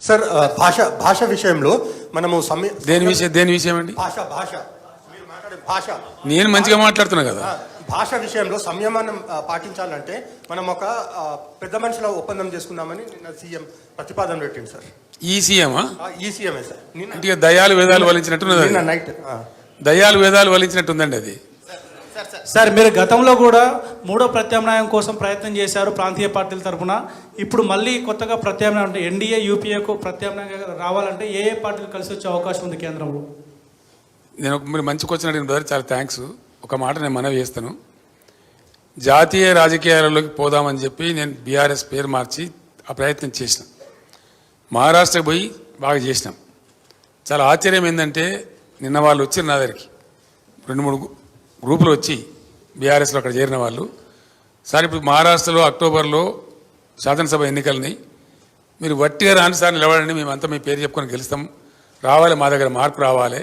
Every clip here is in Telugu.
సార్ భాష విషయంలో మనము దేని విషయం అండి? భాష మీరు మాట్లాడే భాష నేను మంచిగా మాట్లాడుతున్నా కదా. భాష విషయంలో సంయమనం పాటించాలంటే మనం ఒక పెద్ద మనుషుల ఒప్పందం చేసుకున్నామని నిన్న సీఎం ప్రతిపాదన పెట్టింది సార్. ఈ సీఎమా? ఈ సీఎంఏ సార్. అంటే దయాలు వేదాలు వలించినట్టున్నది. నిన్న నైట్ దయాలు వేదాలు వలించినట్టుందండి అది. సార్ మీరు గతంలో కూడా మూడో ప్రత్యామ్నాయం కోసం ప్రయత్నం చేశారు ప్రాంతీయ పార్టీల తరఫున. ఇప్పుడు మళ్ళీ కొత్తగా ప్రత్యామ్నాయం అంటే ఎన్డీఏ యూపీఏకు ప్రత్యామ్నాయంగా రావాలంటే ఏ పార్టీలు కలిసి వచ్చే అవకాశం ఉంది కేంద్రంలో? మీరు మంచి క్వశ్చన్ అడిగిన బ్రదర్, చాలా థ్యాంక్స్. ఒక మాట నేను మనవి చేస్తాను. జాతీయ రాజకీయాలలోకి పోదామని చెప్పి నేను బీఆర్ఎస్ పేరు మార్చి ఆ ప్రయత్నం చేసిన. మహారాష్ట్రకు పోయి బాగా చేసినాం. చాలా ఆశ్చర్యం ఏంటంటే నిన్న వాళ్ళు వచ్చారు నా దగ్గరికి, 2-3 గ్రూపులు వచ్చి బీఆర్ఎస్లో అక్కడ చేరిన వాళ్ళు. సార్ ఇప్పుడు మహారాష్ట్రలో అక్టోబర్లో శాసనసభ ఎన్నికలని మీరు వట్టిగా రాని సార్ నిలబడండి, మేమంతా మీ పేరు చెప్పుకొని గెలుస్తాం, రావాలి, మా దగ్గర మార్పు రావాలి,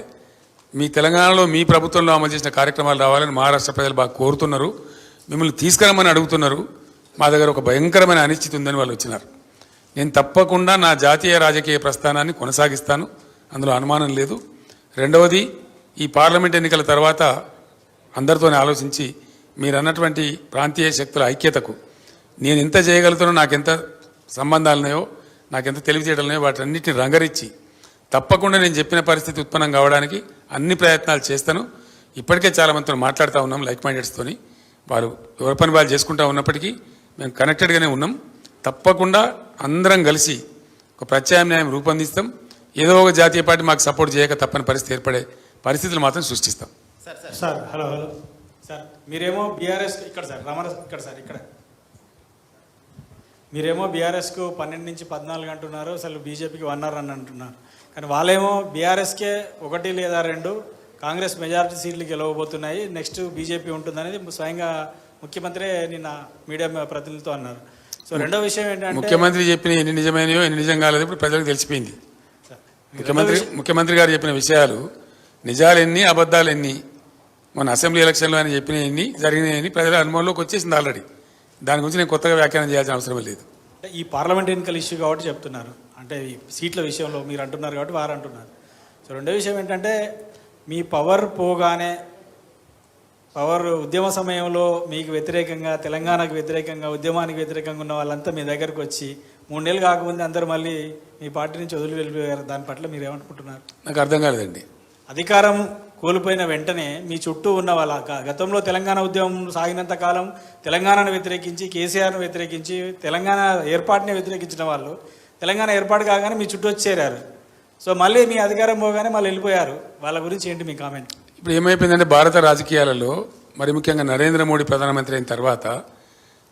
మీ తెలంగాణలో మీ ప్రభుత్వంలో అమలు చేసిన కార్యక్రమాలు రావాలని మహారాష్ట్ర ప్రజలు బాగా కోరుతున్నారు, మిమ్మల్ని తీసుకురమ్మని అడుగుతున్నారు, మా దగ్గర ఒక భయంకరమైన అనిశ్చితి ఉందని వాళ్ళు వచ్చినారు. నేను తప్పకుండా నా జాతీయ రాజకీయ ప్రస్థానాన్ని కొనసాగిస్తాను, అందులో అనుమానం లేదు. రెండవది, ఈ పార్లమెంట్ ఎన్నికల తర్వాత అందరితోనే ఆలోచించి మీరు అన్నటువంటి ప్రాంతీయ శక్తుల ఐక్యతకు నేను ఎంత చేయగలుగుతానో, నాకెంత సంబంధాలు ఉన్నాయో, నాకెంత తెలివితేటలు ఉన్నాయో వాటన్నిటిని రంగరించి తప్పకుండా నేను చెప్పిన పరిస్థితి ఉత్పన్నం కావడానికి అన్ని ప్రయత్నాలు చేస్తాను. ఇప్పటికే చాలా మందితో మాట్లాడుతూ ఉన్నాం, లైక్ మైండెడ్స్తోని. వారు ఎవరి పని వాళ్ళు చేసుకుంటూ ఉన్నప్పటికీ మేము కనెక్టెడ్గానే ఉన్నాం. తప్పకుండా అందరం కలిసి ఒక ప్రత్యామ్నాయం రూపొందిస్తాం. ఏదో ఒక జాతీయ పార్టీ మాకు సపోర్ట్ చేయక తప్పని పరిస్థితి ఏర్పడే పరిస్థితులు మాత్రం సృష్టిస్తాం. సార్ హలో సార్, మీరేమో బీఆర్ఎస్ ఇక్కడ సార్ ఇక్కడ సార్ ఇక్కడ మీరేమో బీఆర్ఎస్కు 12 నుంచి 14 అంటున్నారు, అసలు బీజేపీకి 1 అవర్ అని అంటున్నారు. కానీ వాళ్ళేమో బీఆర్ఎస్కే 1 లేదా 2 కాంగ్రెస్ మెజారిటీ సీట్లు గెలవబోతున్నాయి, నెక్స్ట్ బీజేపీ ఉంటుందనేది స్వయంగా ముఖ్యమంత్రి నిన్న మీడియా ప్రతినిధులతో అన్నారు. సో రెండో విషయం ఏంటంటే ముఖ్యమంత్రి చెప్పిన ఎన్ని నిజమైనయో ఎన్ని నిజం కాలేదు ఇప్పుడు ప్రజలకు తెలిసిపోయింది. ముఖ్యమంత్రి గారు చెప్పిన విషయాలు నిజాలు ఎన్ని అబద్ధాలు ఎన్ని, మన అసెంబ్లీ ఎలక్షన్లో ఆయన చెప్పిన ఎన్ని జరిగినాయని ప్రజల అనుభవంలోకి వచ్చేసింది ఆల్రెడీ. దాని గురించి నేను కొత్తగా వ్యాఖ్యానం చేయాల్సిన అవసరం లేదు. ఈ పార్లమెంట్ ఎన్నికల ఇష్యూ కాబట్టి చెప్తున్నారు, అంటే ఈ సీట్ల విషయంలో మీరు అంటున్నారు కాబట్టి వారు అంటున్నారు. సో రెండో విషయం ఏంటంటే మీ పవర్ పోగానే, పవర్ ఉద్యమ సమయంలో మీకు వ్యతిరేకంగా, తెలంగాణకు వ్యతిరేకంగా, ఉద్యమానికి వ్యతిరేకంగా ఉన్న వాళ్ళంతా మీ దగ్గరకు వచ్చి 3 నెలలు కాకముందే అందరూ మళ్ళీ మీ పార్టీ నుంచి వదిలి వెళ్ళిపోయారు. దాని పట్ల మీరు ఏమనుకుంటున్నారు? నాకు అర్థం కాలేదండి. అధికారం కోల్పోయిన వెంటనే మీ చుట్టూ ఉన్న వాళ్ళ గతంలో తెలంగాణ ఉద్యమం సాగినంత కాలం తెలంగాణను వ్యతిరేకించి, కేసీఆర్ను వ్యతిరేకించి, తెలంగాణ ఏర్పాటుని వ్యతిరేకించిన వాళ్ళు తెలంగాణ ఏర్పాటు కాగానే మీ చుట్టూ వచ్చి చేరారు. సో మళ్ళీ మీ అధికారం పోగానే మళ్ళీ వెళ్ళిపోయారు. వాళ్ళ గురించి ఏంటి మీ కామెంట్? ఇప్పుడు ఏమైపోయిందంటే భారత రాజకీయాలలో మరి ముఖ్యంగా నరేంద్ర మోడీ ప్రధానమంత్రి అయిన తర్వాత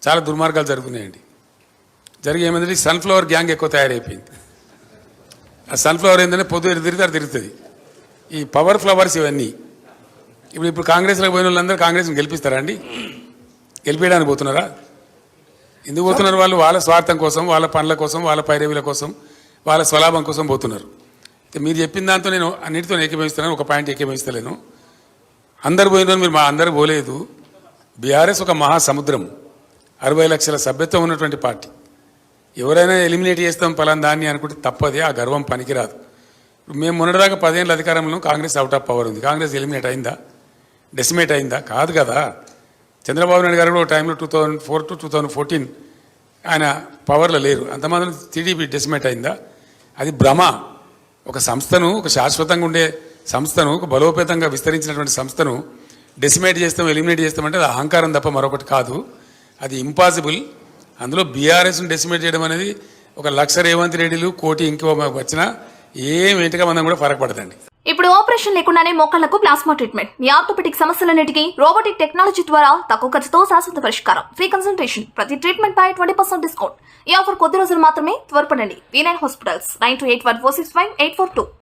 చాలా దుర్మార్గాలు జరుగుతున్నాయండి. జరిగి ఏమైందంటే సన్ఫ్లవర్ గ్యాంగ్ ఎక్కువ తయారైపోయింది. ఆ సన్ఫ్లవర్ ఏంటంటే పొద్దు తిరుగుతుంది. ఈ పవర్ ఫ్లవర్స్ ఇవన్నీ ఇప్పుడు కాంగ్రెస్లో పోయిన వాళ్ళందరూ కాంగ్రెస్ని గెలిపిస్తారా అండి? గెలిపేయడానికి పోతున్నారా? ఎందుకు పోతున్నారు? వాళ్ళు వాళ్ళ స్వార్థం కోసం, వాళ్ళ పనుల కోసం, వాళ్ళ పైరవీల కోసం, వాళ్ళ స్వలాభం కోసం పోతున్నారు. మీరు చెప్పిన దాంతో నేను అన్నిటితో ఏకీభవిస్తున్నాను, ఒక పాయింట్ ఏకీభవిస్తలేను. అందరు పోయిన మీరు అందరూ పోలేదు. బీఆర్ఎస్ ఒక మహాసముద్రం, 60 లక్షల సభ్యత్వం ఉన్నటువంటి పార్టీ. ఎవరైనా ఎలిమినేట్ చేస్తాం పలానా దాన్ని అనుకుంటే తప్పదే, ఆ గర్వం పనికిరాదు. మేము మొన్నటిదాకా 10 ఏళ్ళ అధికారంలో కాంగ్రెస్ అవుట్ ఆఫ్ పవర్ ఉంది. కాంగ్రెస్ ఎలిమినేట్ అయిందా? డెసిమేట్ అయిందా? కాదు కదా. చంద్రబాబు నాయుడు గారు కూడా టైంలో 2004 to 2014 ఆయన పవర్లో లేరు. అంతమంది టీడీపీ డెసిమేట్ అయిందా? అది భ్రమ. ఒక సంస్థను, ఒక శాశ్వతంగా ఉండే సంస్థను, ఒక బలోపేతంగా విస్తరించినటువంటి సంస్థను డెసిమేట్ చేస్తాం, ఎలిమినేట్ చేస్తామంటే అది అహంకారం తప్ప మరొకటి కాదు. అది ఇంపాసిబుల్. అందులో బీఆర్ఎస్ను డెసిమేట్ చేయడం అనేది 1 లక్ష రేవంత్ రెడ్డిలు, 1 కోటి ఇంకో వచ్చినా ఏంటిగా మనం కూడా ఫరక పడదండి. ఇప్పుడు ఆపరేషన్ లేకుండానే మోకాళ్లకు ప్లాస్మా ట్రీట్మెంట్, మీ ఆర్థోపెటిక్ సమస్యలన్నిటికీ రోబోటిక్ టెక్నాలజీ ద్వారా తక్కువ ఖర్చుతో శాశ్వత పరిష్కారం, ఫ్రీ కన్సల్టేషన్, ప్రతి ట్రీట్మెంట్ పై 20% డిస్కౌంట్. ఈ ఆఫర్ కొద్ది రోజులు మాత్రమే. త్వరపడండి. V9 hospitals 9281465842.